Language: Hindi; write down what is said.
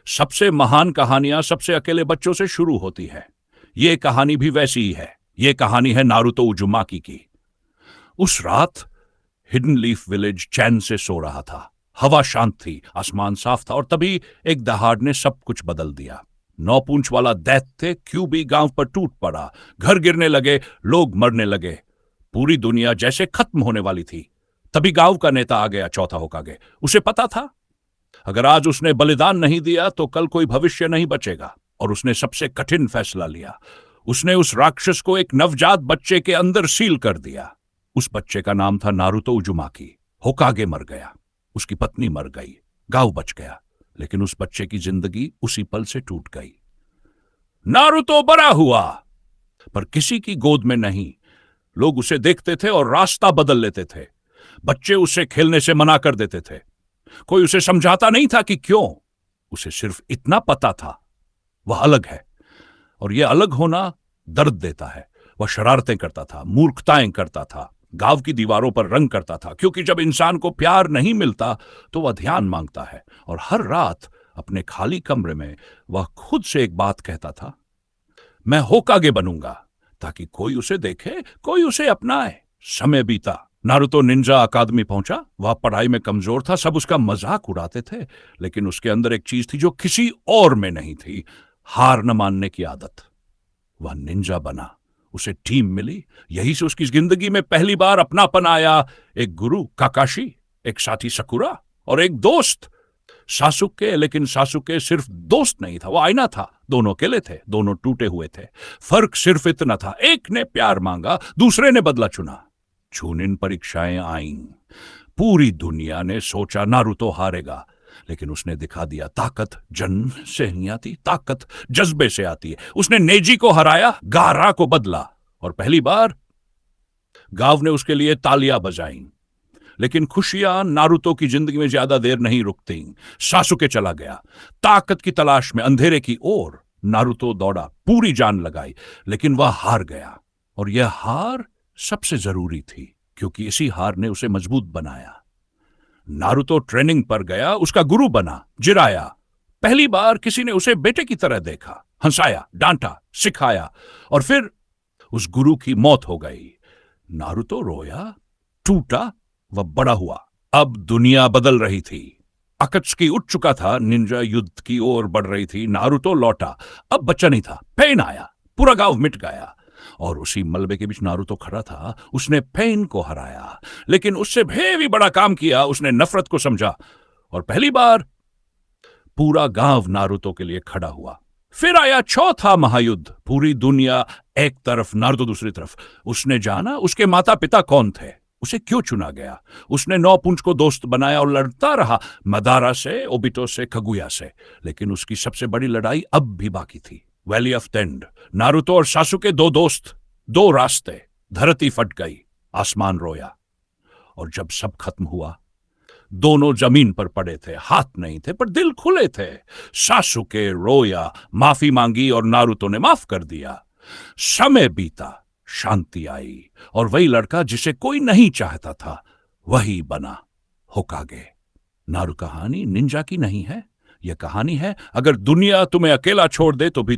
सबसे महान कहानियां सबसे अकेले बच्चों से शुरू होती है। ये कहानी भी वैसी ही है। ये कहानी है नारुतो उजुमाकी की। उस रात हिडन लीफ विलेज चैन से सो रहा था। हवा शांत थी, आसमान साफ था, और तभी एक दहाड़ ने सब कुछ बदल दिया। 9 पूंछ वाला दैत्य क्यूबी गांव पर टूट पड़ा। घर गिरने लगे, लोग मरने लगे। पूरी दुनिया जैसे खत्म होने वाली थी। तभी गांव का नेता आ गया, चौथा होकागे। उसे पता था, अगर आज उसने बलिदान नहीं दिया तो कल कोई भविष्य नहीं बचेगा। और उसने सबसे कठिन फैसला लिया। उसने उस राक्षस को एक नवजात बच्चे के अंदर सील कर दिया। उस बच्चे का नाम था नारुतो उजुमाकी। होकागे मर गया, उसकी पत्नी मर गई, गांव बच गया, लेकिन उस बच्चे की जिंदगी उसी पल से टूट गई। नारुतो बड़ा हुआ, पर किसी की गोद में नहीं। लोग उसे देखते थे और रास्ता बदल लेते थे। बच्चे उसे खेलने से मना कर देते थे। कोई उसे समझाता नहीं था कि क्यों। उसे सिर्फ इतना पता था, वह अलग है, और यह अलग होना दर्द देता है। वह शरारतें करता था, मूर्खताएं करता था, गांव की दीवारों पर रंग करता था, क्योंकि जब इंसान को प्यार नहीं मिलता तो वह ध्यान मांगता है। और हर रात अपने खाली कमरे में वह खुद से एक बात कहता था, मैं होकागे बनूंगा, ताकि कोई उसे देखे, कोई उसे अपनाए। समय बीता। नारुतो निंजा अकादमी पहुंचा। वह पढ़ाई में कमजोर था, सब उसका मजाक उड़ाते थे, लेकिन उसके अंदर एक चीज थी जो किसी और में नहीं थी, हार न मानने की आदत। वह निंजा बना, उसे टीम मिली, यही से उसकी जिंदगी में पहली बार अपनापन आया। एक गुरु काकाशी, एक साथी सकुरा, और एक दोस्त सासुके। लेकिन सासुके सिर्फ दोस्त नहीं था, वो आईना था। दोनों अकेले थे, दोनों टूटे हुए थे। फर्क सिर्फ इतना था, एक ने प्यार मांगा, दूसरे ने बदला चुना। चुनिन परीक्षाएं आईं। पूरी दुनिया ने सोचा नारुतो हारेगा, लेकिन उसने दिखा दिया, ताकत जन्म से नहीं आती, ताकत जज्बे से आती है। उसने नेजी को हराया, गारा को बदला, और पहली बार गांव ने उसके लिए तालियां बजाईं। लेकिन खुशियां नारुतो की जिंदगी में ज्यादा देर नहीं रुकती। सासुके चला गया, ताकत की तलाश में अंधेरे की ओर। नारुतो दौड़ा, पूरी जान लगाई, लेकिन वह हार गया। और यह हार सबसे जरूरी थी, क्योंकि इसी हार ने उसे मजबूत बनाया। नारुतो ट्रेनिंग पर गया, उसका गुरु बना, जिराया। पहली बार किसी ने उसे बेटे की तरह देखा, हंसाया, डांटा, सिखाया, और फिर उस गुरु की मौत हो गई। नारुतो रोया, टूटा, वह बड़ा हुआ। अब दुनिया बदल रही थी। अकत्सुकी उठ चुका था, निंजा युद्ध की ओर बढ़ रही थी। नारुतो लौटा, अब बच्चा नहीं था, पेन आया, पूरा गांव मिट गया। और उसी मलबे के बीच नारुतो खड़ा था। उसने पेन को हराया, लेकिन उससे भी बड़ा काम किया, उसने नफरत को समझा। और पहली बार पूरा गांव नारुतो के लिए खड़ा हुआ। फिर आया चौथा महायुद्ध। पूरी दुनिया एक तरफ, नारुतो दूसरी तरफ। उसने जाना उसके माता पिता कौन थे, उसे क्यों चुना गया। उसने 9 पूंछ को दोस्त बनाया और लड़ता रहा, मदारा से, ओबिटो से, कगुया से। लेकिन उसकी सबसे बड़ी लड़ाई अब भी बाकी थी, वैली ऑफ टेंड। नारुतो और सासुके दो दोस्त, दो रास्ते। धरती फट गई, आसमान रोया। और जब सब खत्म हुआ, दोनों जमीन पर पड़े थे, हाथ नहीं थे पर दिल खुले थे। सासुके रोया, माफी मांगी, और नारुतो ने माफ कर दिया। समय बीता, शांति आई, और वही लड़का जिसे कोई नहीं चाहता था, वही बना होकागे। नारु कहानी निंजा की नहीं है, यह कहानी है, अगर दुनिया तुम्हें अकेला छोड़ दे तो भी